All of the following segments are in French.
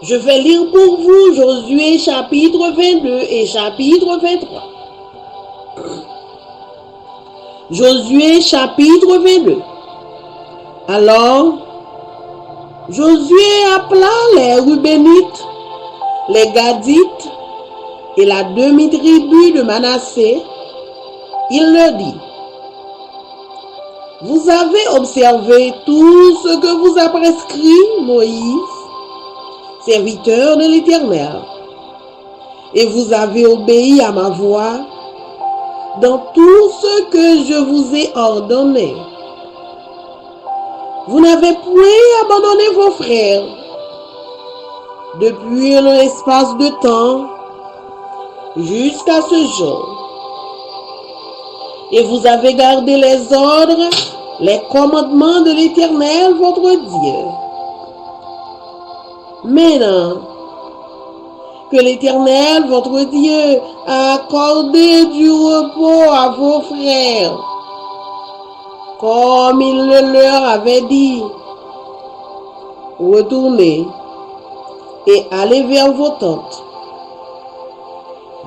Je vais lire pour vous Josué chapitre 22 et chapitre 23. Josué chapitre 22. Alors, Josué appela les Rubénites, les Gadites et la demi-tribu de Manassé. Il leur dit: vous avez observé tout ce que vous a prescrit Moïse, serviteur de l'Éternel, et vous avez obéi à ma voix dans tout ce que je vous ai ordonné. Vous n'avez point abandonné vos frères depuis un espace de temps jusqu'à ce jour. Et vous avez gardé les ordres, les commandements de l'Éternel, votre Dieu. Maintenant que l'Éternel, votre Dieu, a accordé du repos à vos frères, comme il le leur avait dit, retournez et allez vers vos tentes,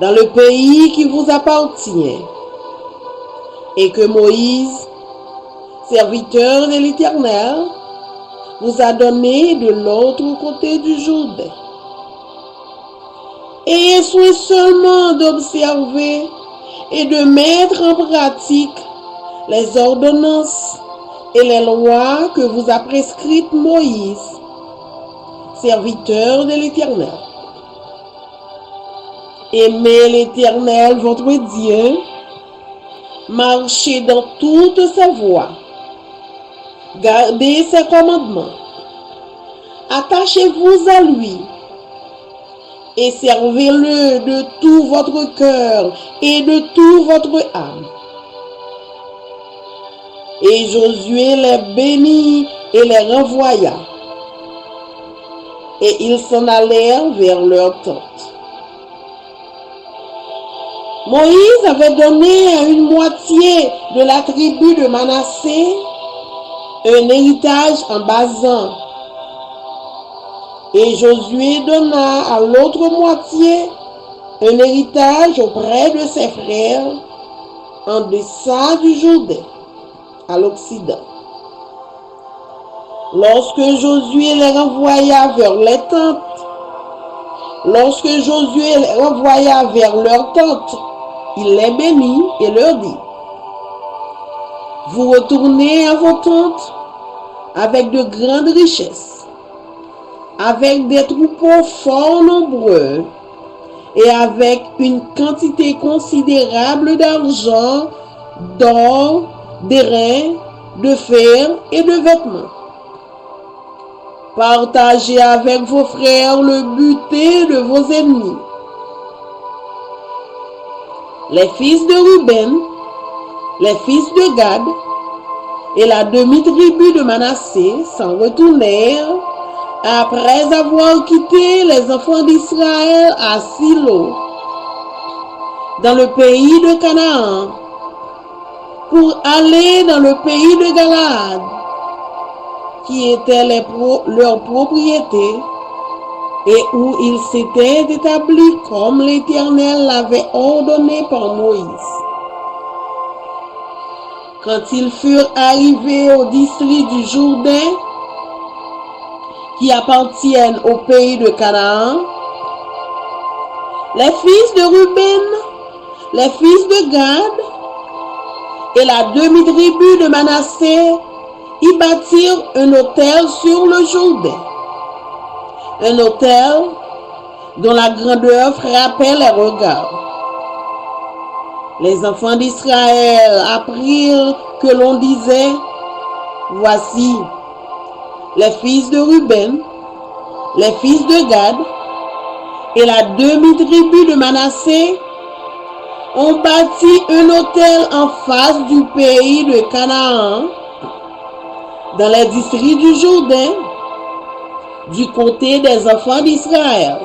dans le pays qui vous appartient, et que Moïse, serviteur de l'Éternel, vous a donné de l'autre côté du Jourdain. Ayez soin seulement d'observer et de mettre en pratique les ordonnances et les lois que vous a prescrites Moïse, serviteur de l'Éternel. Aimez l'Éternel votre Dieu, marchez dans toutes ses voies, gardez ses commandements, attachez-vous à lui et servez-le de tout votre cœur et de toute votre âme. Et Josué les bénit et les renvoya, et ils s'en allèrent vers leur tente. Moïse avait donné à une moitié de la tribu de Manassé un héritage en Basan, et Josué donna à l'autre moitié un héritage auprès de ses frères en deçà du Jourdain, à l'Occident. Lorsque Josué les renvoya vers les tentes, il les bénit et leur dit: vous retournez à vos tentes avec de grandes richesses, avec des troupeaux fort nombreux et avec une quantité considérable d'argent, d'or, d'airain, de fer et de vêtements. Partagez avec vos frères le butin de vos ennemis. Les fils de Ruben, les fils de Gad et la demi-tribu de Manassé s'en retournèrent après avoir quitté les enfants d'Israël à Silo, dans le pays de Canaan, pour aller dans le pays de Galaad, qui était leur propriété, et où ils s'étaient établis comme l'Éternel l'avait ordonné par Moïse. Quand ils furent arrivés au district du Jourdain, qui appartiennent au pays de Canaan, les fils de Ruben, les fils de Gad et la demi-tribu de Manassé y bâtirent un autel sur le Jourdain, un autel dont la grandeur frappait les regards. Les enfants d'Israël apprirent que l'on disait: voici, les fils de Ruben, les fils de Gad et la demi-tribu de Manassé ont bâti un autel en face du pays de Canaan, dans les districts du Jourdain, du côté des enfants d'Israël.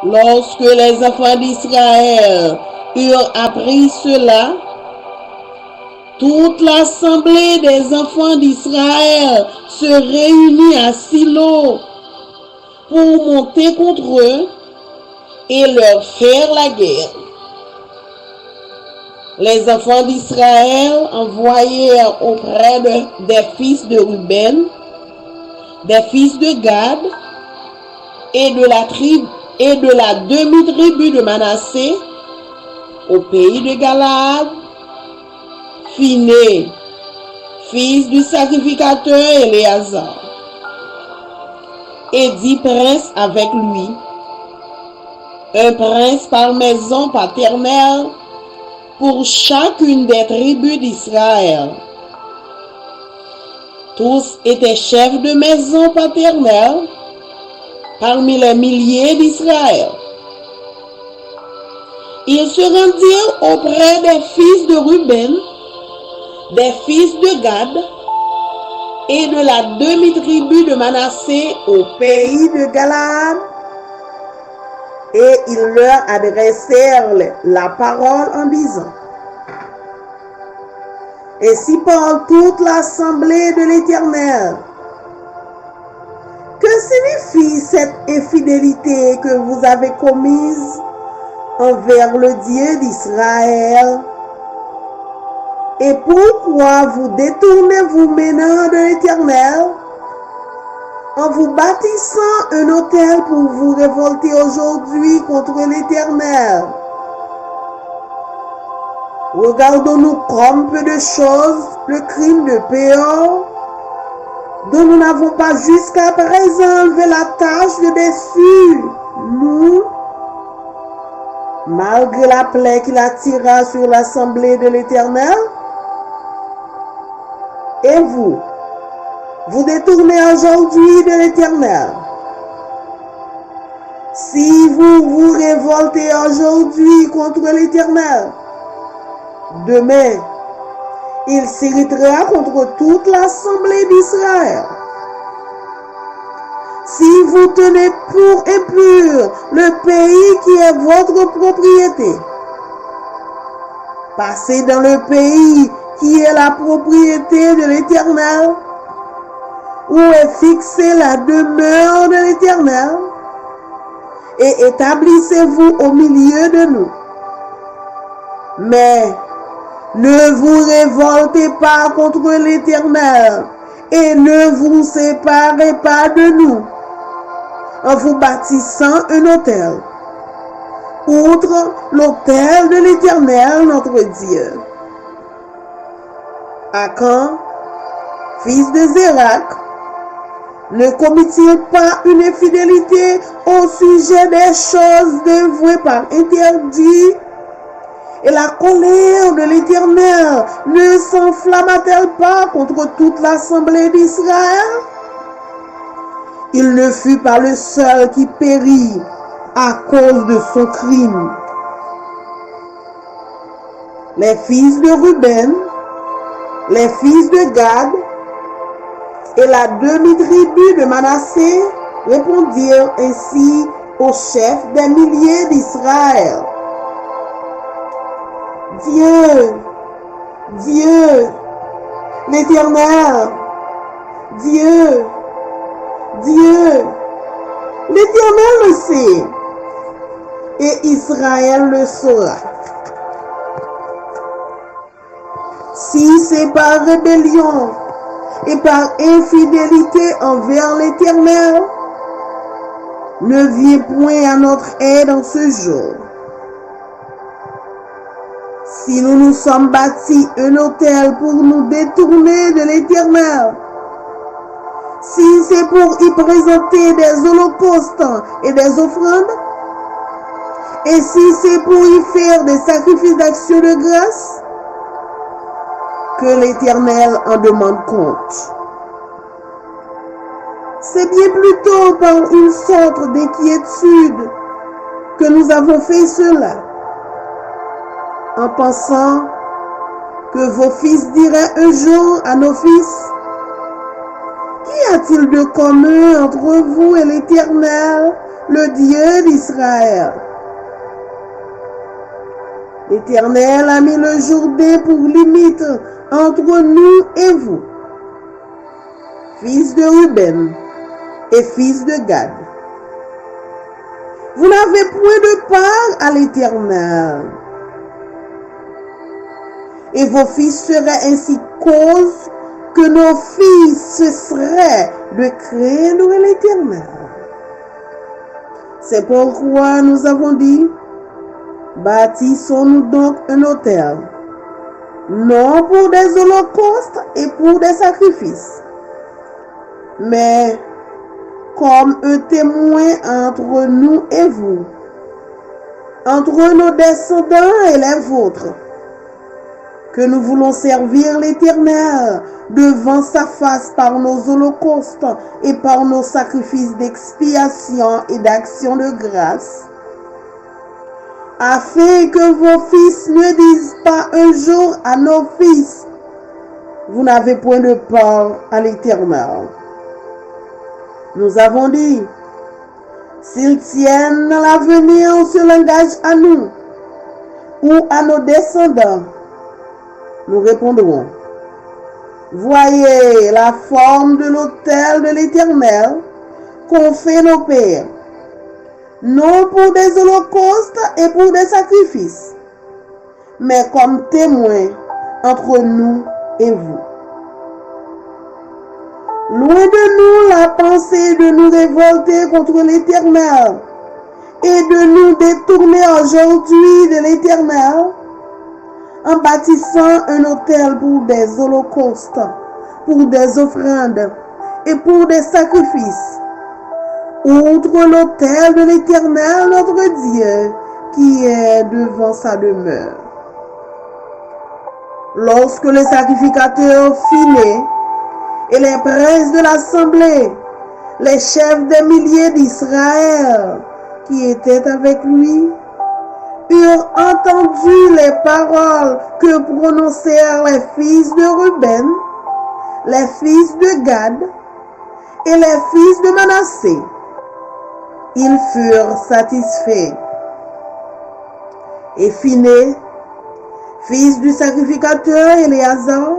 Lorsque les enfants d'Israël eurent appris cela, toute l'assemblée des enfants d'Israël se réunit à Silo pour monter contre eux et leur faire la guerre. Les enfants d'Israël envoyèrent auprès des fils de Ruben, des fils de Gad et de la demi-tribu de Manassé au pays de Galaad, Phiné, fils du sacrificateur Éléazar, et 10 princes avec lui, un prince par maison paternelle pour chacune des tribus d'Israël. Tous étaient chefs de maison paternelle parmi les milliers d'Israël. Ils se rendirent auprès des fils de Ruben, des fils de Gad et de la demi-tribu de Manassé au pays de Galaad, et ils leur adressèrent la parole en disant: Ainsi parle toute l'assemblée de l'Éternel. Que signifie cette infidélité que vous avez commise envers le Dieu d'Israël? Et pourquoi vous détournez-vous maintenant de l'Éternel en vous bâtissant un autel pour vous révolter aujourd'hui contre l'Éternel? Regardons-nous comme peu de choses le crime de Péor, dont nous n'avons pas jusqu'à présent enlevé la tache de dessus, nous, malgré la plaie qu'il attira sur l'assemblée de l'Éternel. Et vous détournez aujourd'hui de l'Éternel. Si vous vous révoltez aujourd'hui contre l'Éternel, demain, il s'irritera contre toute l'assemblée d'Israël. Si vous tenez pour impur le pays qui est votre propriété, passez dans le pays qui est la propriété de l'Éternel, où est fixée la demeure de l'Éternel, et établissez-vous au milieu de nous. Mais ne vous révoltez pas contre l'Éternel et ne vous séparez pas de nous en vous bâtissant un autel, outre l'autel de l'Éternel notre Dieu. Akan, fils de Zérak, ne commet-il pas une infidélité au sujet des choses dévouées par interdit? Et la colère de l'Éternel ne s'enflamma-t-elle pas contre toute l'assemblée d'Israël? Il ne fut pas le seul qui périt à cause de son crime. Les fils de Ruben, les fils de Gad et la demi-tribu de Manassé répondirent ainsi au chef des milliers d'Israël: Dieu, l'Éternel, Dieu, l'Éternel le sait, et Israël le saura. Si c'est par rébellion et par infidélité envers l'Éternel, ne viens point à notre aide en ce jour. Si nous nous sommes bâtis un autel pour nous détourner de l'Éternel, si c'est pour y présenter des holocaustes et des offrandes, et si c'est pour y faire des sacrifices d'action de grâce, que l'Éternel en demande compte. C'est bien plutôt par une sorte d'inquiétude que nous avons fait cela, en pensant que vos fils diraient un jour à nos fils: Qu'y a-t-il de commun entre vous et l'Éternel, le Dieu d'Israël? L'Éternel a mis le Jourdain pour limite entre nous et vous, fils de Ruben et fils de Gad. Vous n'avez point de part à l'Éternel. Et vos fils seraient ainsi cause que nos fils cesseraient de craindre l'Éternel. C'est pourquoi nous avons dit, bâtissons-nous donc un autel, non pour des holocaustes et pour des sacrifices, mais comme un témoin entre nous et vous, entre nos descendants et les vôtres, que nous voulons servir l'Éternel devant sa face par nos holocaustes et par nos sacrifices d'expiation et d'action de grâce, afin que vos fils ne disent pas un jour à nos fils, vous n'avez point de part à l'Éternel. Nous avons dit, s'ils tiennent l'avenir sur l'engage à nous ou à nos descendants, nous répondrons, voyez la forme de l'autel de l'Éternel qu'ont fait nos pères, non pour des holocaustes et pour des sacrifices, mais comme témoins entre nous et vous. Loin de nous la pensée de nous révolter contre l'Éternel et de nous détourner aujourd'hui de l'Éternel en bâtissant un autel pour des holocaustes, pour des offrandes et pour des sacrifices, outre l'autel de l'Éternel notre Dieu qui est devant sa demeure. Lorsque les sacrificateurs finaient et les princes de l'assemblée, les chefs des milliers d'Israël qui étaient avec lui, eurent entendu les paroles que prononcèrent les fils de Ruben, les fils de Gad et les fils de Manassé. Ils furent satisfaits. Et Phiné, fils du sacrificateur Éléazar,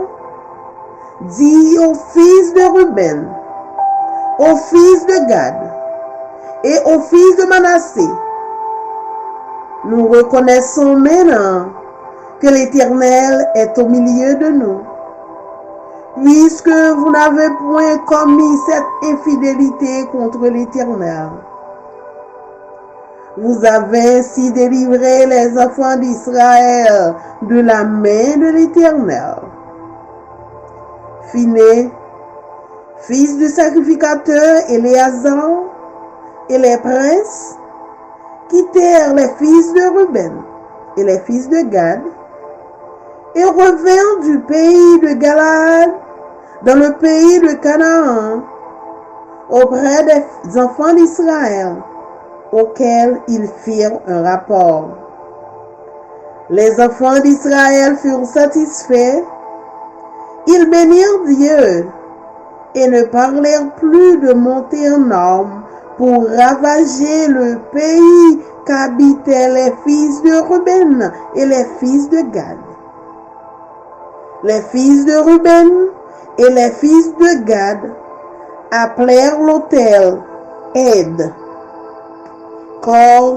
dit aux fils de Ruben, aux fils de Gad et aux fils de Manassé, nous reconnaissons maintenant que l'Éternel est au milieu de nous, puisque vous n'avez point commis cette infidélité contre l'Éternel. Vous avez ainsi délivré les enfants d'Israël de la main de l'Éternel. Phiné, fils du sacrificateur Éléazar, et les princes quittèrent les fils de Ruben et les fils de Gad et revinrent du pays de Galaad dans le pays de Canaan auprès des enfants d'Israël auxquels ils firent un rapport. Les enfants d'Israël furent satisfaits, ils bénirent Dieu et ne parlèrent plus de monter en armes pour ravager le pays qu'habitaient les fils de Ruben et les fils de Gad. Les fils de Ruben et les fils de Gad appelèrent l'autel Aide, car,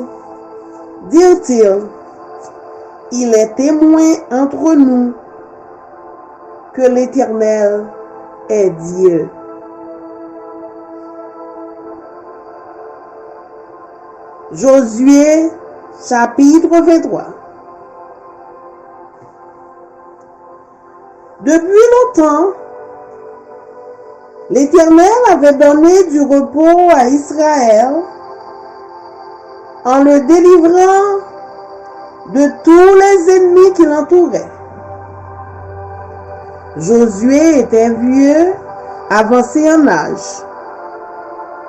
dirent-ils, il est témoin entre nous que l'Éternel est Dieu. Josué, chapitre 23. Depuis longtemps, l'Éternel avait donné du repos à Israël en le délivrant de tous les ennemis qui l'entouraient. Josué était vieux, avancé en âge.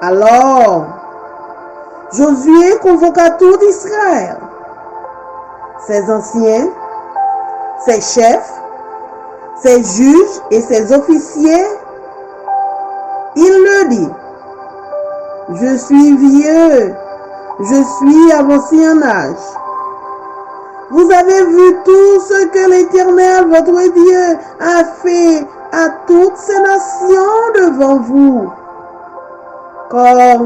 Alors, Josué convoqua tout Israël, ses anciens, ses chefs, ses juges et ses officiers. Il leur dit, je suis vieux, je suis avancé en âge. Vous avez vu tout ce que l'Éternel, votre Dieu, a fait à toutes ces nations devant vous. Car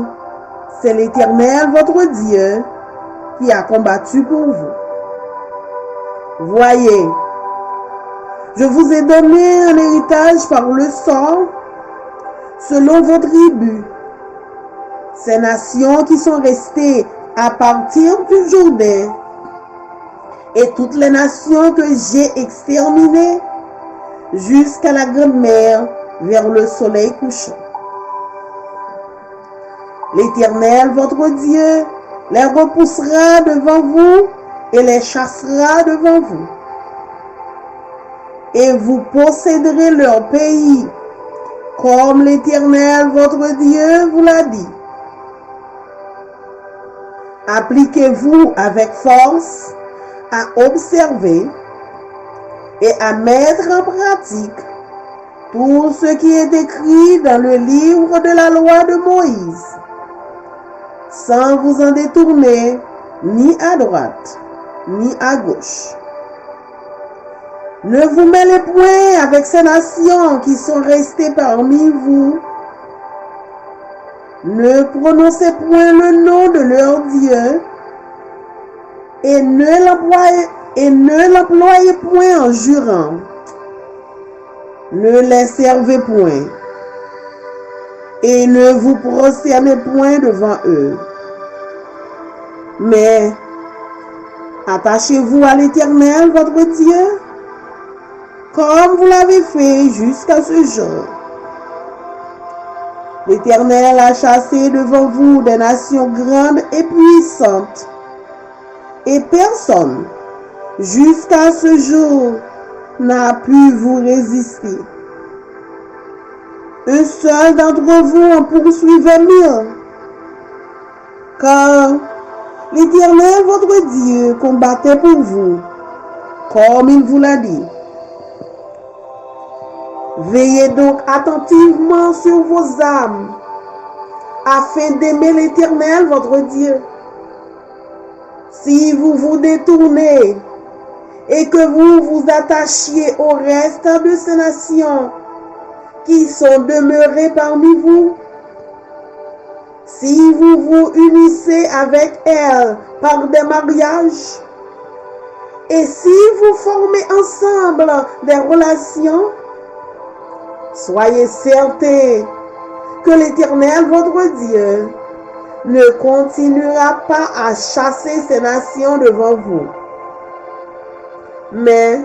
C'est l'Éternel, votre Dieu, qui a combattu pour vous. Voyez, je vous ai donné un héritage par le sang, selon vos tribus. Ces nations qui sont restées à partir du Jourdain et toutes les nations que j'ai exterminées jusqu'à la grande mer vers le soleil couchant. L'Éternel, votre Dieu, les repoussera devant vous et les chassera devant vous. Et vous posséderez leur pays, comme l'Éternel, votre Dieu, vous l'a dit. Appliquez-vous avec force à observer et à mettre en pratique tout ce qui est écrit dans le livre de la loi de Moïse, sans vous en détourner ni à droite, ni à gauche. Ne vous mêlez point avec ces nations qui sont restées parmi vous. Ne prononcez point le nom de leur Dieu et ne l'employez point en jurant. Ne les servez point et ne vous prosternez point devant eux. Mais attachez-vous à l'Éternel, votre Dieu, comme vous l'avez fait jusqu'à ce jour. L'Éternel a chassé devant vous des nations grandes et puissantes, et personne, jusqu'à ce jour, n'a pu vous résister. Un seul d'entre vous en poursuivait 1000, car l'Éternel, votre Dieu, combattait pour vous, comme il vous l'a dit. Veillez donc attentivement sur vos âmes, afin d'aimer l'Éternel, votre Dieu. Si vous vous détournez et que vous vous attachiez au reste de ces nations qui sont demeurées parmi vous, si vous vous unissez avec elles par des mariages, et si vous formez ensemble des relations, soyez certains que l'Éternel, votre Dieu, ne continuera pas à chasser ces nations devant vous. Mais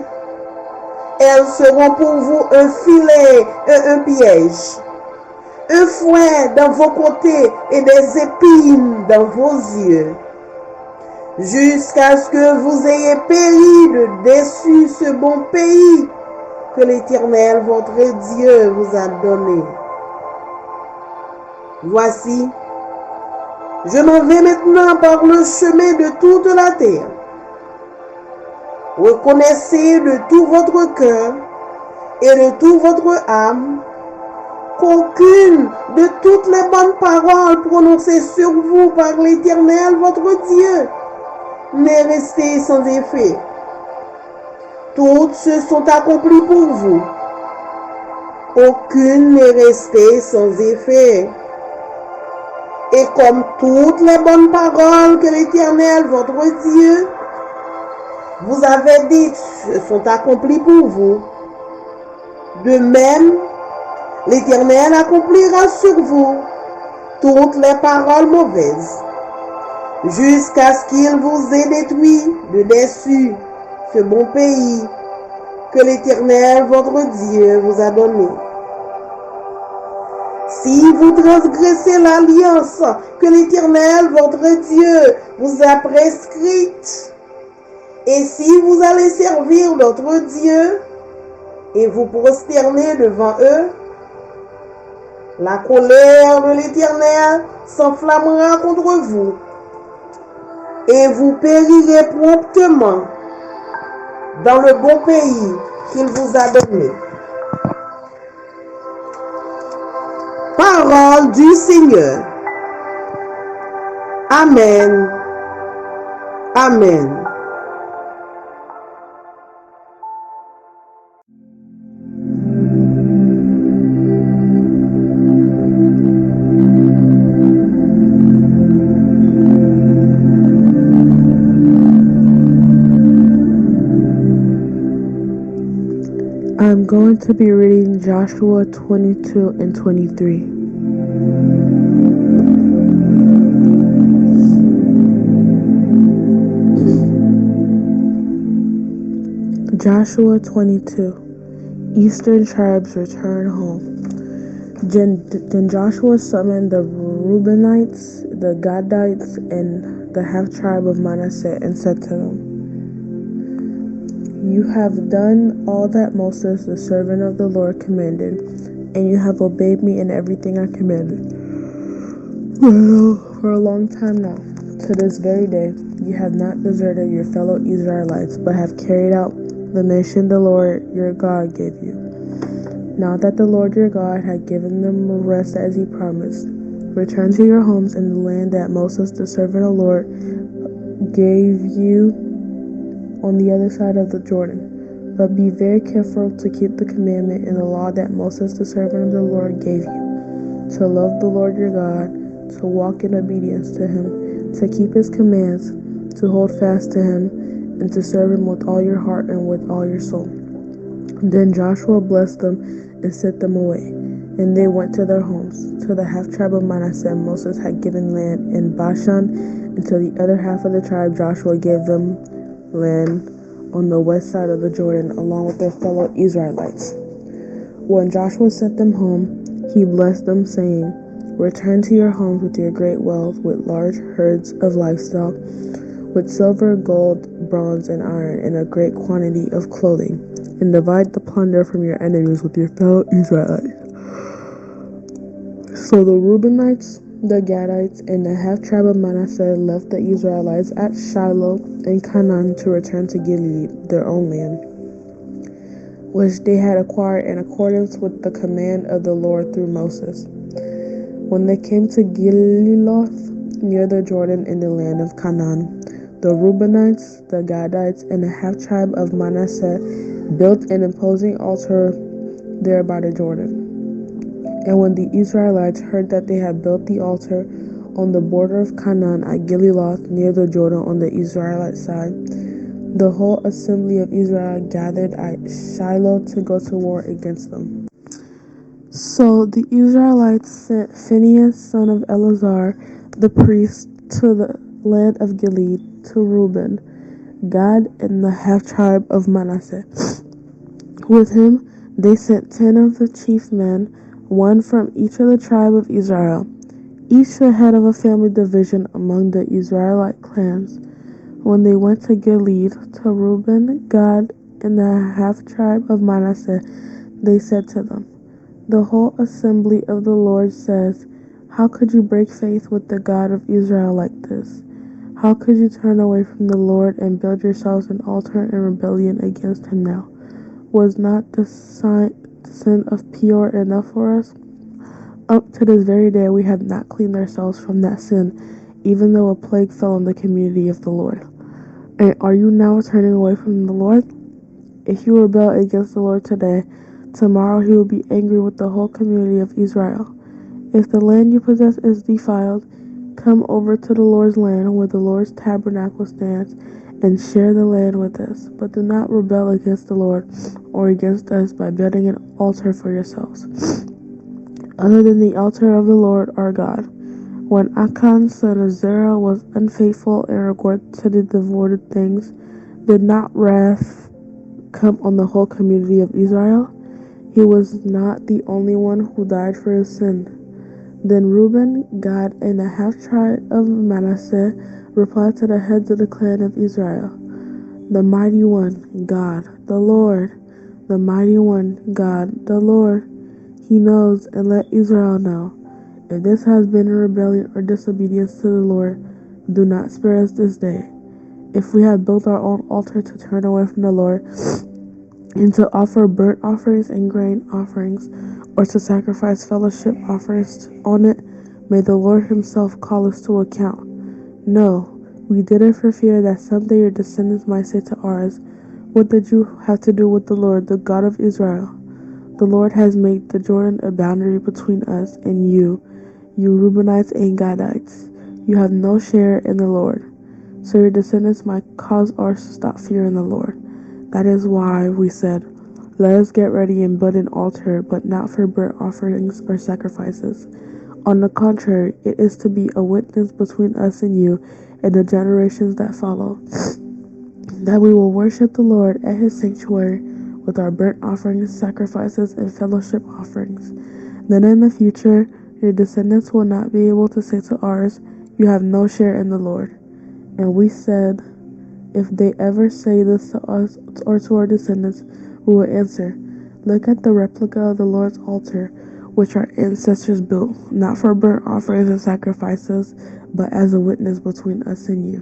elles seront pour vous un filet et un piège, un fouet dans vos côtés et des épines dans vos yeux, jusqu'à ce que vous ayez péri de dessus ce bon pays que l'Éternel, votre Dieu, vous a donné. Voici, je m'en vais maintenant par le chemin de toute la terre. Reconnaissez de tout votre cœur et de toute votre âme qu'aucune de toutes les bonnes paroles prononcées sur vous par l'Éternel, votre Dieu, n'est restée sans effet. Toutes se sont accomplies pour vous. Aucune n'est restée sans effet. Et comme toutes les bonnes paroles que l'Éternel, votre Dieu, vous avez dites se sont accomplies pour vous, de même, l'Éternel accomplira sur vous toutes les paroles mauvaises, jusqu'à ce qu'il vous ait détruit de dessus ce bon pays que l'Éternel, votre Dieu, vous a donné. Si vous transgressez l'alliance que l'Éternel, votre Dieu, vous a prescrite, et si vous allez servir d'autres dieux et vous prosterner devant eux, la colère de l'Éternel s'enflammera contre vous et vous périrez promptement dans le bon pays qu'il vous a donné. Parole du Seigneur. Amen. Amen. I'm going to be reading Joshua 22 and 23. Joshua 22. Eastern tribes return home. Then Joshua summoned the Reubenites, the Gadites, and the half-tribe of Manasseh and said to them, "You have done all that Moses, the servant of the Lord, commanded, and you have obeyed me in everything I commanded for a long time now. To this very day, you have not deserted your fellow Israelites, but have carried out the mission the Lord your God gave you. Now that the Lord your God had given them rest as he promised, return to your homes in the land that Moses, the servant of the Lord, gave you on the other side of the Jordan. But be very careful to keep the commandment and the law that Moses, the servant of the Lord, gave you, to love the Lord your God, to walk in obedience to him, to keep his commands, to hold fast to him, and to serve him with all your heart and with all your soul." Then Joshua blessed them and sent them away, and they went to their homes. To the half-tribe of Manasseh Moses had given land in Bashan, and to the other half of the tribe Joshua gave them land on the west side of the Jordan, along with their fellow Israelites. When Joshua sent them home, he blessed them, saying, "Return to your homes with your great wealth, with large herds of livestock, with silver, gold, bronze, and iron, and a great quantity of clothing, and divide the plunder from your enemies with your fellow Israelites." So the Reubenites, the Gadites, and the half-tribe of Manasseh left the Israelites at Shiloh and Canaan to return to Gilead, their own land, which they had acquired in accordance with the command of the Lord through Moses. When they came to Geliloth, near the Jordan in the land of Canaan, the Reubenites, the Gadites, and the half-tribe of Manasseh built an imposing altar there by the Jordan. And when the Israelites heard that they had built the altar on the border of Canaan at Geliloth near the Jordan on the Israelite side, the whole assembly of Israel gathered at Shiloh to go to war against them. So the Israelites sent Phinehas, son of Eleazar, the priest, to the land of Gilead, to Reuben, Gad, and the half-tribe of Manasseh. With him they sent 10 of the chief men, one from each of the tribe of Israel, each the head of a family division among the Israelite clans. When they went to Gilead, to Reuben, Gad, and the half-tribe of Manasseh, they said to them, "The whole assembly of the Lord says, how could you break faith with the God of Israel like this? How could you turn away from the Lord and build yourselves an altar in rebellion against him now? Was not the sin of Peor enough for us? Up to this very day we have not cleaned ourselves from that sin, even though a plague fell on the community of the Lord. And are you now turning away from the Lord? If you rebel against the Lord today, tomorrow he will be angry with the whole community of Israel. If the land you possess is defiled, come over to the Lord's land where the Lord's tabernacle stands, and share the land with us. But do not rebel against the Lord or against us by building an altar for yourselves, other than the altar of the Lord our God." When Achan son of Zerah was unfaithful in regard to the devoted things, did not wrath come on the whole community of Israel? He was not the only one who died for his sin. Then Reuben, Gad, and the half-tribe of Manasseh replied to the heads of the clan of Israel, "The mighty one, God, the Lord, the mighty one, God, the Lord, he knows, and let Israel know. If this has been a rebellion or disobedience to the Lord, do not spare us this day. If we have built our own altar to turn away from the Lord, and to offer burnt offerings and grain offerings, or to sacrifice fellowship offerings on it, may the Lord himself call us to account. No, we did it for fear that someday your descendants might say to ours, 'What did you have to do with the Lord, the God of Israel?' The Lord has made the Jordan a boundary between us and you Reubenites and Gadites. You have no share in the Lord. So your descendants might cause ours to stop fearing the Lord. That is why we said, Let us get ready and build an altar, but not for burnt offerings or sacrifices. On the contrary, it is to be a witness between us and you and the generations that follow, that we will worship the Lord at his sanctuary with our burnt offerings, sacrifices, and fellowship offerings. Then in the future, your descendants will not be able to say to ours, you have no share in the Lord. And we said, if they ever say this to us or to our descendants, we will answer, look at the replica of the Lord's altar, which our ancestors built, not for burnt offerings and sacrifices, but as a witness between us and you.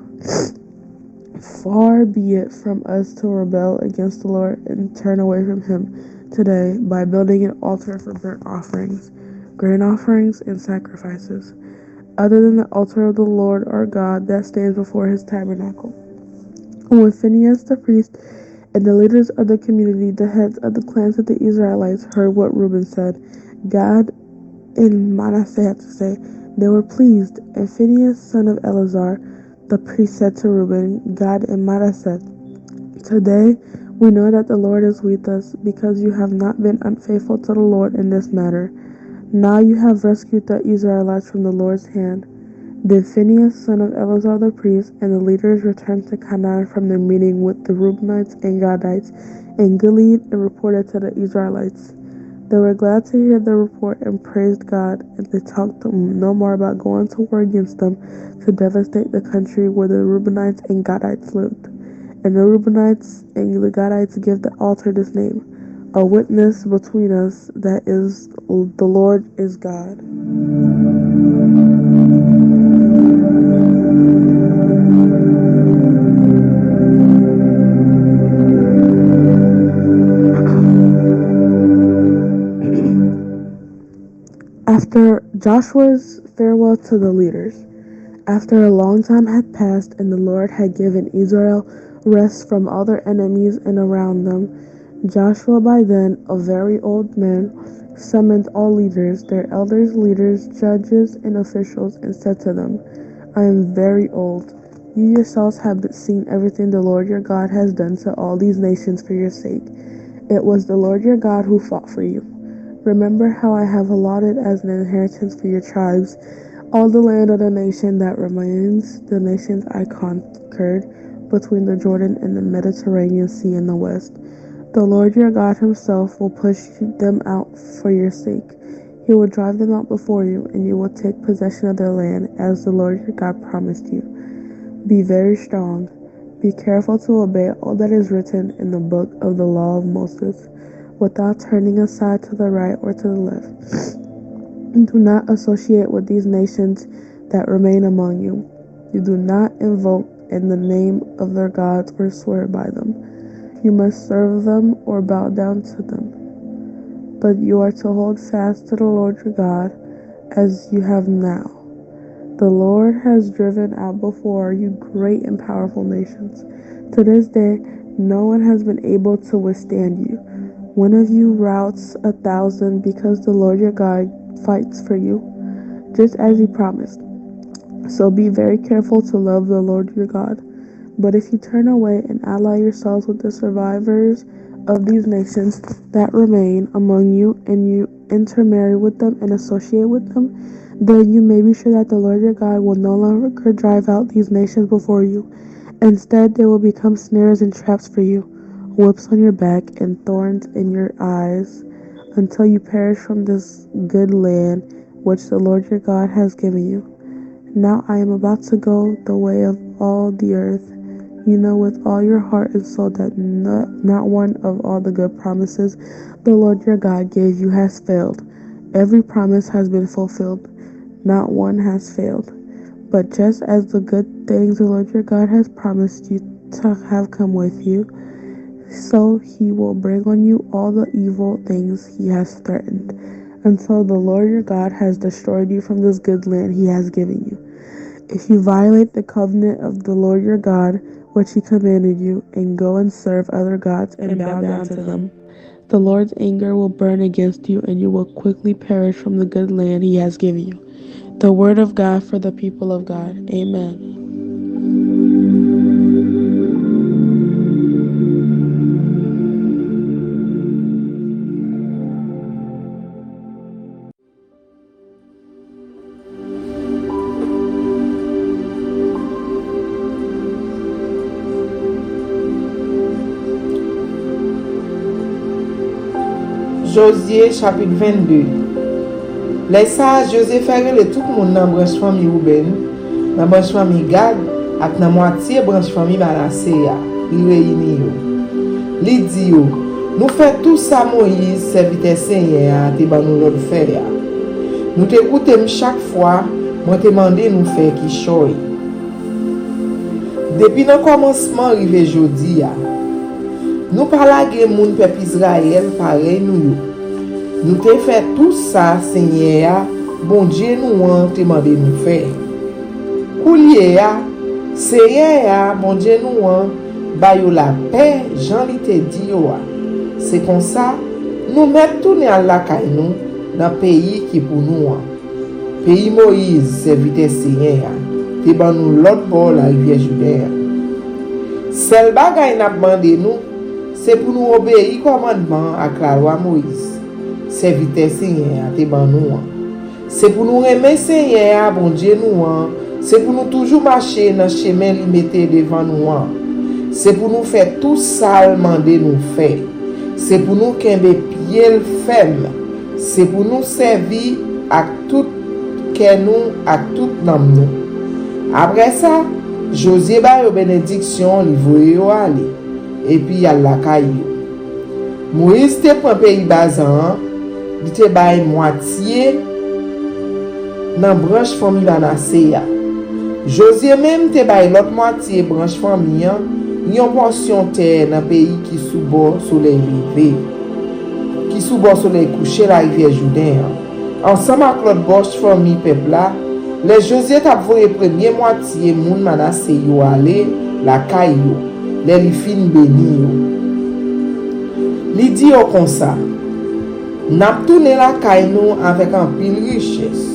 Far be it from us to rebel against the Lord and turn away from him today by building an altar for burnt offerings, grain offerings, and sacrifices, other than the altar of the Lord our God that stands before his tabernacle. When Phinehas the priest and the leaders of the community, the heads of the clans of the Israelites, heard what Reuben said, Gad and Manasseh had to say, they were pleased. And Phinehas, son of Eleazar, the priest, said to Reuben, Gad and Manasseh, today we know that the Lord is with us, because you have not been unfaithful to the Lord in this matter. Now you have rescued the Israelites from the Lord's hand. Then Phinehas, son of Eleazar the priest, and the leaders returned to Canaan from their meeting with the Reubenites and Gadites in Gilead and reported to the Israelites. They were glad to hear the report and praised God, and they talked no more about going to war against them to devastate the country where the Reubenites and Gadites lived. And the Reubenites and the Gadites give the altar this name, a witness between us, that is, the Lord is God. After Joshua's farewell to the leaders, after a long time had passed and the Lord had given Israel rest from all their enemies and around them, Joshua, by then a very old man, summoned all leaders, their elders, leaders, judges, and officials, and said to them, I am very old. You yourselves have seen everything the Lord your God has done to all these nations for your sake. It was the Lord your God who fought for you. Remember how I have allotted as an inheritance for your tribes all the land of the nation that remains, the nations I conquered between the Jordan and the Mediterranean Sea in the west. The Lord your God himself will push them out for your sake. He will drive them out before you, and you will take possession of their land, as the Lord your God promised you. Be very strong. Be careful to obey all that is written in the book of the law of Moses, without turning aside to the right or to the left. Do not associate with these nations that remain among you. You do not invoke in the name of their gods or swear by them. You must serve them or bow down to them. But you are to hold fast to the Lord your God, as you have now. The Lord has driven out before you great and powerful nations. To this day, no one has been able to withstand you. One of you routs 1,000, because the Lord your God fights for you, just as he promised. So be very careful to love the Lord your God. But if you turn away and ally yourselves with the survivors of these nations that remain among you, and you intermarry with them and associate with them, then you may be sure that the Lord your God will no longer drive out these nations before you. Instead, they will become snares and traps for you, whips on your back and thorns in your eyes, until you perish from this good land which the Lord your God has given you. Now I am about to go the way of all the earth. You know with all your heart and soul that not one of all the good promises the Lord your God gave you has failed. Every promise has been fulfilled. Not one has failed. But just as the good things the Lord your God has promised you to have come with you, so he will bring on you all the evil things he has threatened, until the Lord your God has destroyed you from this good land he has given you. If you violate the covenant of the Lord your God, which he commanded you, and go and serve other gods and bow down to them, the Lord's anger will burn against you, and you will quickly perish from the good land he has given you. The word of God for the people of God. Amen. Josué chapitre 22. Les sages José fait le tout le monde dans branche famille Ruben, dans branche famille Gad, ak dans moitié branche famille Manassé ya. Il réunit yo. Li dit yo, nous fait tout ça Moïse serviteur Seigneur te ban nous l'autre faire ya. Nous t'écoutons chaque fois, moi te demandé nous faire qui choy. Depuis le commencement arrivé jodi ya. Nous parlons de moun peuple Israël pareil nous. Nous te fait tout ça Seigneur, bon Dieu nous te demandé nous faire. Koulier ya, Seigneur, bon Dieu nous ba yo la paix, Jean li te dit yo. C'est comme ça, nous mettons tourner à la caille nous dans pays qui pour nous. Pays Moïse, serviteur Seigneur, te ban nous l'autre bord la rivière Jourdain. Seul bagay n'a demandé nous, c'est pour nous obéir commandement à la loi Moïse. Serviteur Seigneur, te ban nous. C'est pour nous aimer Seigneur, bon Dieu nous. C'est pour nous toujours marcher dans le chemin limité devant nous. C'est pour nous faire tout ça demander nous faire. C'est pour nous qu'un pied ferme. C'est pour nous servir à tout que nous, à tout nom nous. Après ça, Josué ba yo bénédiction, li voye yo aller. Et puis y a la caillou. Moïse te prend pays Bazan, li te bay moitié dans branche famille Manassé ya. Josué même te bay l'autre moitié branche famille yon portion terre dans pays qui sous bord soleil levé. Qui sous bord soleil couché la rivière Jourdain. Ensemble avec l'autre branche famille peuple là, les Josué t'a voyé première moitié moun Manassé yo aller la caillou. Les li fin béni yo. Li dit yo comme ça. N'a tourné la caillou avec un pile richesse,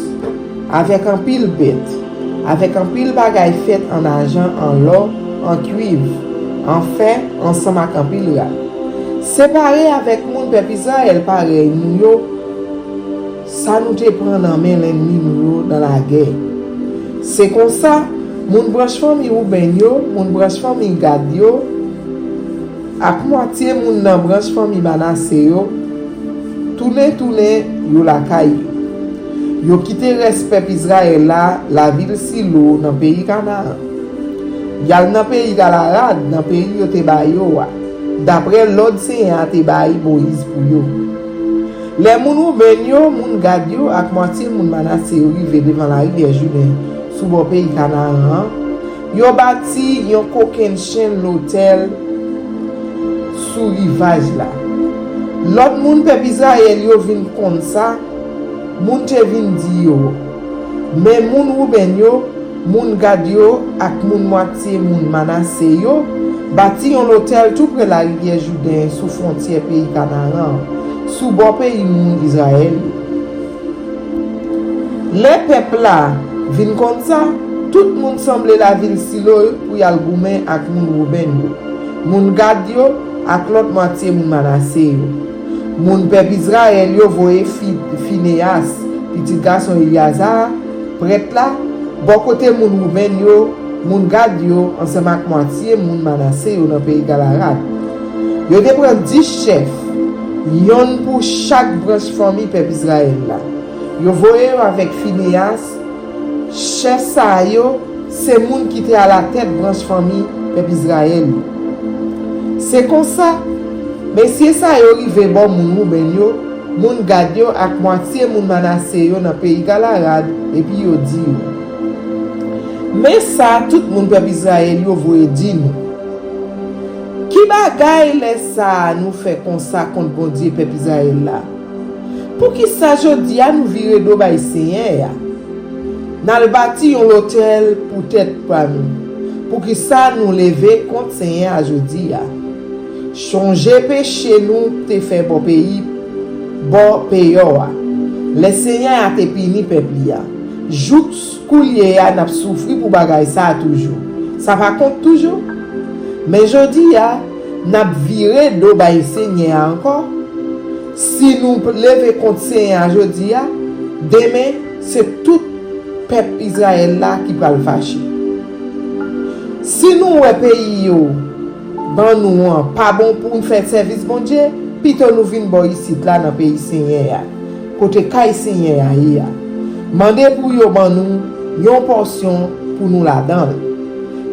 avec un pile bête, avec un pile bagay fait en argent, en or, en cuivre, en fer, ensemble avec un pile rat. Séparé avec moun peuple Israël pareil nous yo, ça nous te prend en main l'ennemi nous dans la guerre. C'est comme ça, moun branche famille Ruben yo, moun branche famille Gad yo, ak moitié moun nan branche famille Manassé yo, tourner yo la caille. Yo quitté respect Israël là, la ville Silo dans pays Canaan. Yal dans pays Galad, dans pays yo te bay yo. D'après l'ordre Seigneur te bay Moïse pour yo. Les moun Ruben yo, moun Gad yo ak moitié moun Manassé yo rive devant la rivière Jourdain sous le pays Canaan. Yo bâti yon coquin chaîne l'hôtel sous rivage là. L'autre moun peuple Israël yo vinn comme ça, moun te vinn di yo. Mais moun Ruben yo, moun Gad yo ak moun moitié moun Manassé yo bâti yon hôtel tout près la rivière Jourdain sous frontière pays Canaan, sous bon pays moun Israël. Les peuples là vinn comme ça, tout le monde semblait la ville Silo pour y aller goumen ak moun Ruben yo. Moun Gad yo ak l'autre moitié moun Manassé yo. Moun peuple Israël yo voye Phineas, petit garçon Eliazar, prêtre là, bon côté moun Ruben yo, moun Gad yo, ensemble avec moitié moun Manassé yo dans pays Galad. Yo te prend 10 chefs, yon pour chaque branche famille peuple Israël là. Yo voye avec Phineas, chef sa yo, c'est moun qui était à la tête branche famille peuple Israël. C'est comme ça. Mais si ça yo rive bon moun Ruben yo, moun Gad yo ak moitié moun Manassé yo dans pays Galad et puis yo di yo. Mais ça tout moun peuple Israël yo voye di nous. Qui bagay laisse ça nous fait comme ça contre bon Dieu peuple Israël là. Pour qui ça jodi a nous virer do bay Seigneur. Dans le bâti un hôtel pour tête pour nous. Pour qui ça nous lever contre Seigneur jodi a. Changer péché nous te fait bon pays le Seigneur a te puni peuple ya. Jout koulier a n'a souffri pour bagay ça toujours. Ça va compte toujours. Mais jodi ya n'a viré do bay Seigneur encore. Si nous lever contre Seigneur jodi ya, demain c'est tout peuple Israël là qui va le fâcher. Si nous pays yo ban nous pas bon pour nous faire service bon Dieu, plutôt nous vinn bon ici là dans pays Seigneur. Côté kay Seigneur ya. Mandez pour yo ban nous yon portion pour nous là-dedans.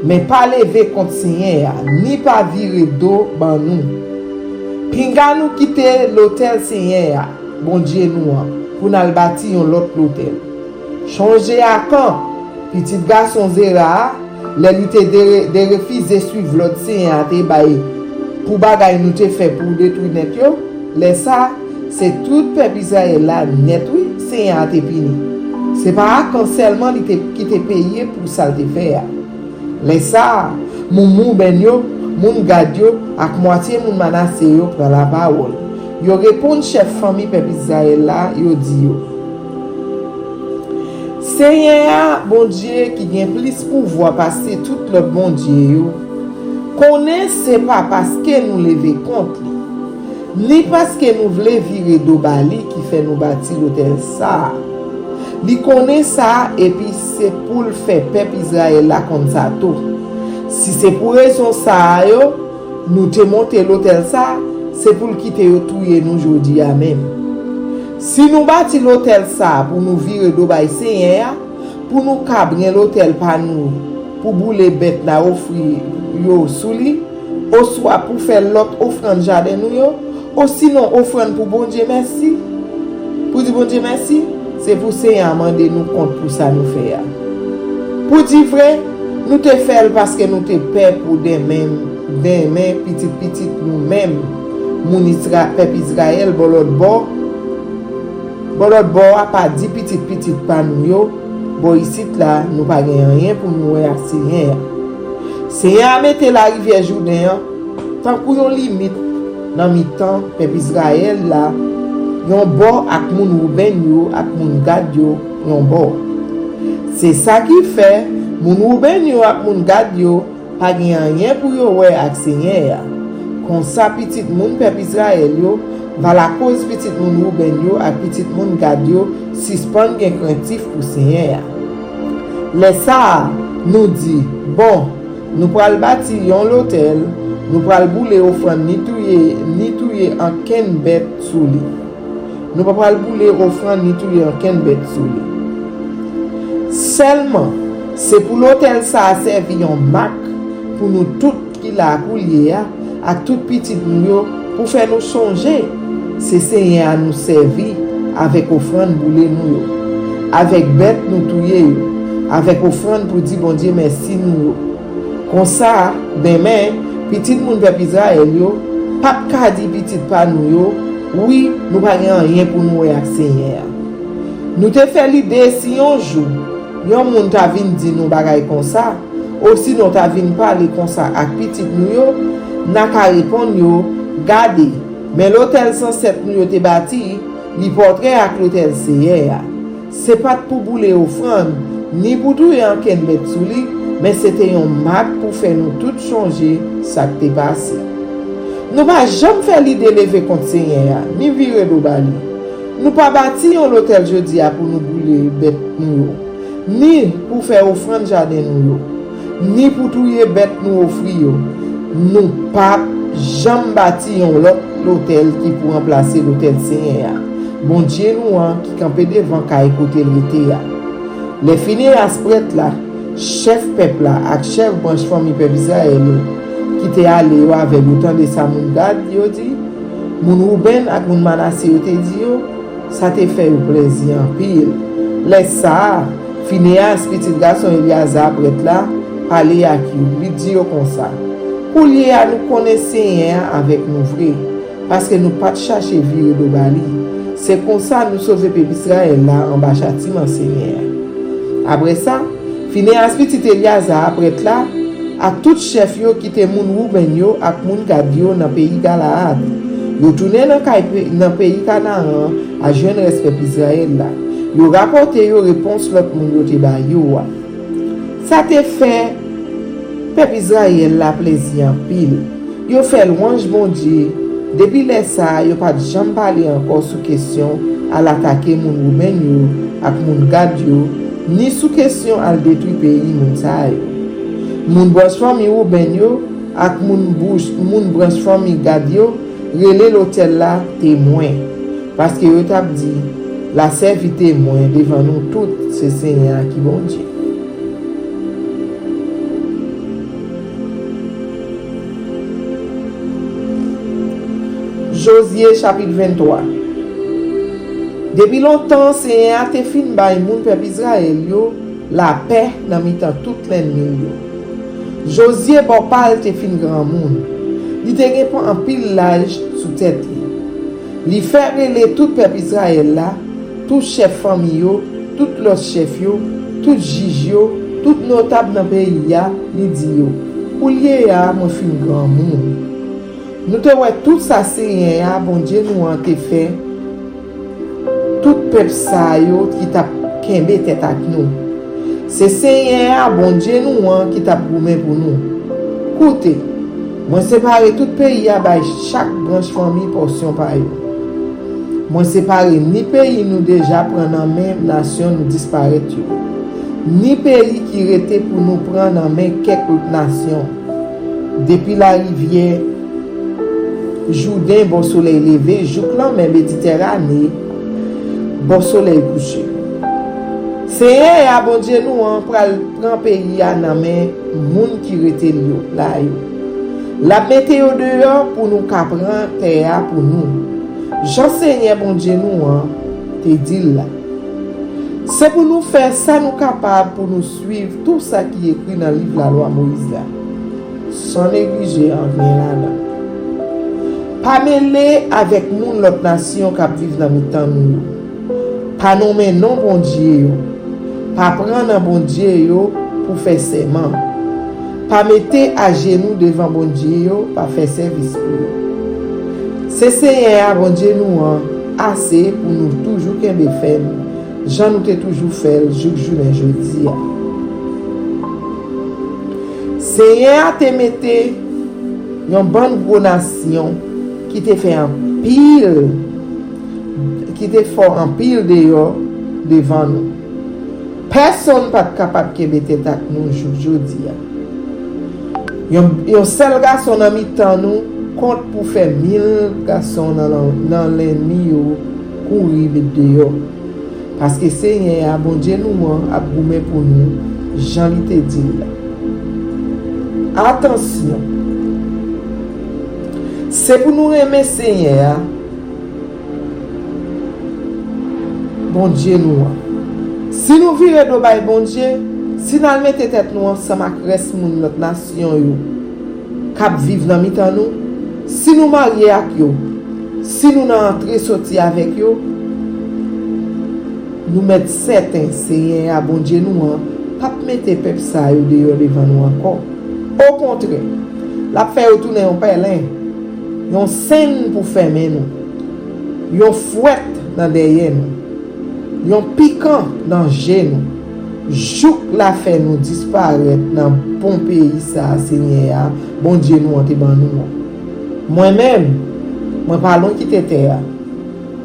Mais pas lever contre Seigneur, ni pas virer dos ban nous. Pinga nous quitter l'hôtel Seigneur, bon Dieu nous, pour nous bâtir un autre hôtel. Changer à quand, petit garçon Zera, les lutter de refuser suivre l'autre Seigneur, pour bagay nous te fait pour détruire net yo, les ça, c'est tout peuple Israël là, net oui, Seigneur te pini. C'est pas quand seulement qui te payé pour ça te faire. Les ça, moun ben yo, moun gad yo, ak moitié moun Manassé yo pour la parole. Yo répond chef famille peuple Israël là, yo dit yo. Seigneur, bon Dieu qui gagne plus pouvoir passer tout le bon Dieu yo. Connaît c'est pas parce que nous lever contre lui, ni parce que nous voulons virer d'Obali qui fait nous bâtir l'hôtel ça. Li connaît ça et puis c'est pour le faire peuple Israël là comme ça tout. Si c'est pour raison ça yo, nous te monter l'hôtel ça, c'est pour quitter yo touyer nous aujourd'hui à même. Si nous bâti l'hôtel ça pour nous virer d'Obali Seigneur, pour nous cabrer l'hôtel par nous, pour bouler bête là offrir yo souli, ou soit pour faire l'autre offrande jardin nous yo, ou sinon offrande pour bon Dieu merci. Pour dire bon Dieu merci. C'est pour Seigneur demander nous compte pour ça nous faire. Pour dire vrai, nous te faisons parce que nous te payons pour des mêmes petites nous-mêmes. Mon peuple Israël, bon l'autre bord a pas dit petite pas nous yo. Bon ici là, nous pas rien pour nous à Seigneur. Seigneur mette la rivière Jourdain tant pour une limite dans mi-temps peuple Israël là. Yon bord ak moun Rouben yo ak moun Gad yo yon bord. C'est ça qui fait moun Rouben yo ak moun Gad yo pa gen rien pour yo wè ak Seigneur. Kon sa petit moun peuple Israël yo va la cause petit moun Rouben yo ak petit moun Gad yo suspend gen craintif pour Seigneur. Les ça nous dit bon, nous pral bâtir yon l'hôtel, nous pral boule offrande ni touyer en ken bête sous li. Nous ne pouvons pas bouler offrande ni tout aucune bête sous lui. Seulement, c'est pour l'hôtel ça a servi une marque pour nous tout qui l'a coulier à tout petit nous pour faire nous changer. C'est Seigneur à nous servir avec offrande boulé nous, avec bête nous touyer, avec offrande pour dire bon Dieu merci nous. Comme ça, demain, petit monde peuple Israël yo, pas ka di petit pas nous yo. Oui, nous n'avons rien pour nous avec Seigneur. Nous te fait l'idée si un jour, yon moun ta vin di nous bagay comme ça, aussi nous ta vin parler comme ça avec petit nous yo, n'a ka répondre yo, gardez. Mais l'hôtel 107 nous yo te bâti, li portrait avec l'hôtel Seigneur. C'est pas pour bouler offrande, ni pour tout en ken bête sous li, mais c'était un marque pour faire nous tout changer ça qui t'est passé. Nous pas jamais faire l'idée de lever contre Seigneur, ni virer d'Obali. Nous pas bâtir l'hôtel jeudi pour nous bouler bête nous, ni pour faire offrande jardin nous, ni pour touyer bête nous offrir. Nous pas jamais bâtir l'hôtel qui pour remplacer l'hôtel Seigneur. Bon Dieu nous qui campé devant qu'à écouter l'été. Les Phinéas prêtre là, chef peuple là, avec chef branche famille peuple Israël. Qui t'est allé avec autant de sa moun Gad yo dit moun Rouben ak moun Manassé yo te dit yo ça te fait plaisir en pile. Laisse ça Phinéas petit garçon Eliazar prêtre là aller à qui lui dit comme ça pour lier à nous connaître Seigneur avec nous vrai parce que nous pas chercher virer d'Obali. C'est comme ça nous sauver peuple Israël là en bas châtiment Seigneur. Après ça Phinéas petit Eliazar prêtre là à tout chef yo qui te moun Rouben yo ak moun Gad yo dans pays Galaad. Yo tourné dans pays Canaan à jeune respect Israël là. Yo rapporté yo réponse l'autre moun yo te ba yo. Ça te fait peuple Israël la plaisir en pile. Yo fait louange bon Dieu. Depuis les ça yo pas jamais parler encore sous question à l'attaquer moun Rouben yo ak moun Gad yo ni sous question à détruire pays moun sa yo. Moun branche famille Rouben yo ak moun branche famille Gad yo relé l'hôtel là témoin. Parce que yo t'a dit, la servi témoin devant nous toutes ces seigneurs qui bon Dieu. Josué chapitre 23. Depuis longtemps, Seigneur te fin bay moun peuple Israël yo la paix dans mi-temps toute l'ennemi yo. Josué bon parle te fin grand moun. Li te gen en pile l'âge sous tête li. Li fait relé tout peuple Israël là, tout chef famille yo, tout los chef yo, tout juge yo, tout notable dans pays ya, li di yo. Ou lié ya mon fin grand moun. Nous te voyons tout ça Seigneur, bon Dieu nous en te fait. Tout peuple ça yo qui t'a kembe tête avec nous. C'est Seigneur, bon Dieu nous qui t'a goumé pour nous. Écoutez, moi séparé tout pays à chaque branche famille portion par yo. Moi séparé ni pays nous déjà prendre en main nation nous disparaître yo. Ni pays qui était pour nous prendre en main quelques autres nations. Depuis la rivière Jourdain, bon soleil levé, Jouklan, mais Méditerranée, bon soleil couché. Seigneur, bon Dieu, nous, on prend pays à la main, moun qui rete là. La météo dehors pour nous prendre terre pour nous. Jean Seigneur, bon Dieu, nous, te dit là. C'est pour nous faire ça, nous capables pour nous suivre tout ça qui est écrit dans le livre de la loi Moïse là. Sans négliger en rien là. Pas mêler avec moun l'autre nation qui vivent dans le temps nous. Pas nommer non bon Dieu. Pas prendre un bon Dieu pour faire serment. Pas mettre à genoux devant bon Dieu pour faire service pour eux. C'est Seigneur bon Dieu nous assez pour nous toujours qu'un faire. Jean nous t'ai toujours fait jour jeudi. Seigneur te mette une bonne gros nation qui te fait un pile, qui te fait un pile dehors devant nous. Personne n'est pas capable de mettre avec nous aujourd'hui. Un seul garçon dans mi-temps nous compte pour faire 1000 garçons dans l'ennemi courir dehors. Parce que Seigneur, bon Dieu nous a goumé pour nous, Jean te dit là. Attention. C'est pour nous aimer Seigneur. Bon Dieu nous. Si nous vivons de bon Dieu, si nous mettons tête nous ensemble avec reste notre nation yo, cap vivre dans mitan nous, si nous marier avec yo, si nous entrer sortir avec yo, nous mettre certains Seigneur, bon Dieu nous pas mettre peuple ça yo dehors devant nous encore. Au contraire, la faire retourner un pèlerin. Yon scène pour fermer nous. Yon fouette dans derrière nous. Yon piquant dans genou. Jouk la fait nous disparaître dans bon pays ça Seigneur. Bon Dieu nous en te ban nous. Moi-même, moi parlons qui terre.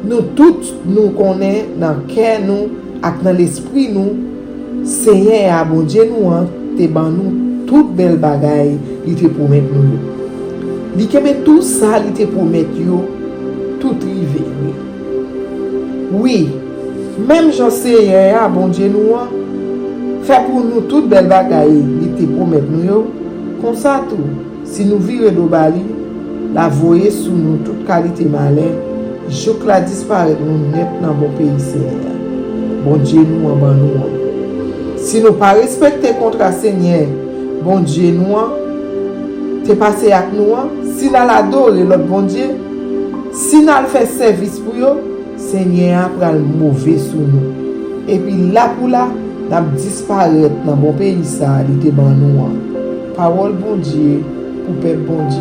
Nous tous nous connaissons dans cœur nous et dans l'esprit nous Seigneur bon Dieu nous en te ban nous toute belle bagaille il te promet nous. Li keme tout ça li te promet yo tout rivé. Oui, même Jean Seigneur bon Dieu nous fait pour nous toute belle bagaille li te promet nous yo comme ça tout si nous vivons do bali la voyer sous nous toute qualité malin jouk la disparaître nous net dans bon pays Seigneur. Bon Dieu nous en ban nous. Si nous pas respecter contrat Seigneur, bon Dieu nous te passé avec nous, si nous l'adorer l'autre bon Dieu, si nous fait service pour eux, Seigneur prend le mauvais sur nous. Et puis là pour là, nous disparaître dans bon pays ça, il te ban nous. Parole bon Dieu pour peuple bon Dieu.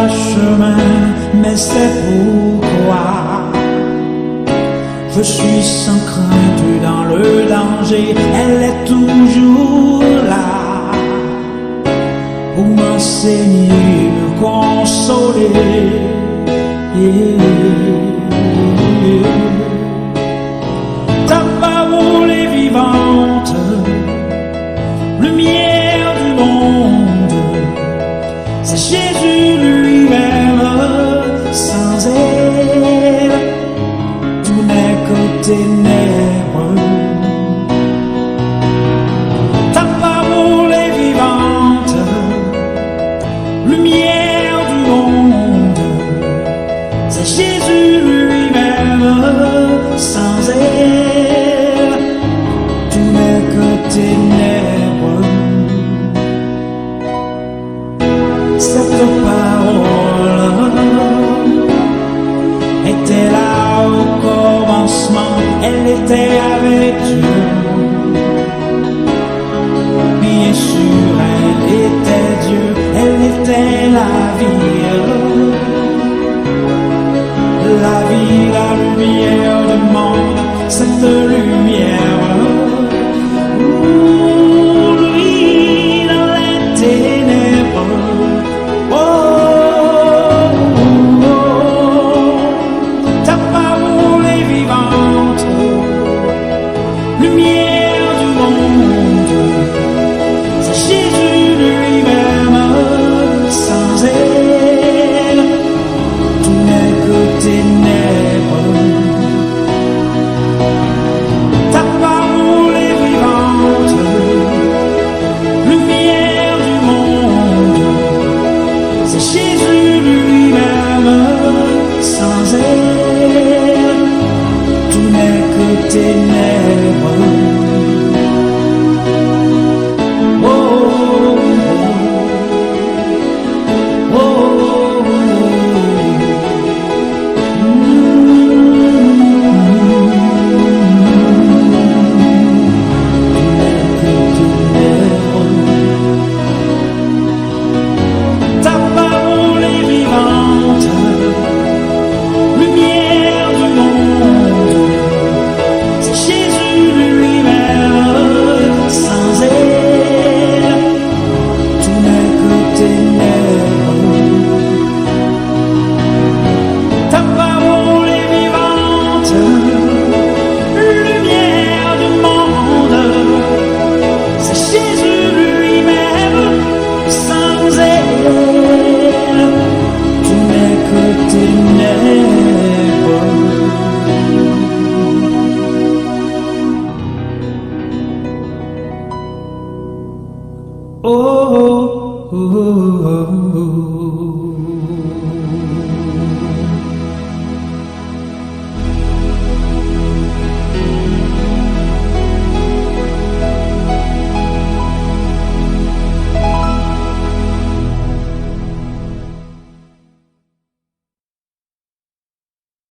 chemin, mais c'est pourquoi je suis sans crainte dans le danger. Elle est toujours là pour m'enseigner, me consoler. Ta parole est vivante, lumière du monde. C'est Jésus lui-même, sans elle, tout n'est que ténèbres. Ta parole est vivante, lumière du monde. C'est Jésus lui-même, sans elle, tout n'est que ténèbres. Cette parole était là au commencement, elle était avec Dieu. Bien sûr, elle était Dieu, elle était la vie, la lumière du monde, cette lumière. Lui dans les ténèbres. Ta parole est vivante, lumière du monde. C'est Jésus lui-même, sans elle, tout n'est que ténèbres. Ta parole est vivante, lumière du monde. C'est Jésus lui-même, sans elle, tout n'est que ténèbres. Oh, oh, oh, oh, ta parole est vivante, lumière du monde. C'est Jésus lui-même, sans elle, tout n'est que ténèbres. Ta parole est vivante, lumière du monde. C'est Jésus lui-même, sans elle, tout n'est que ténèbres. Oh, oh, oh, oh, oh.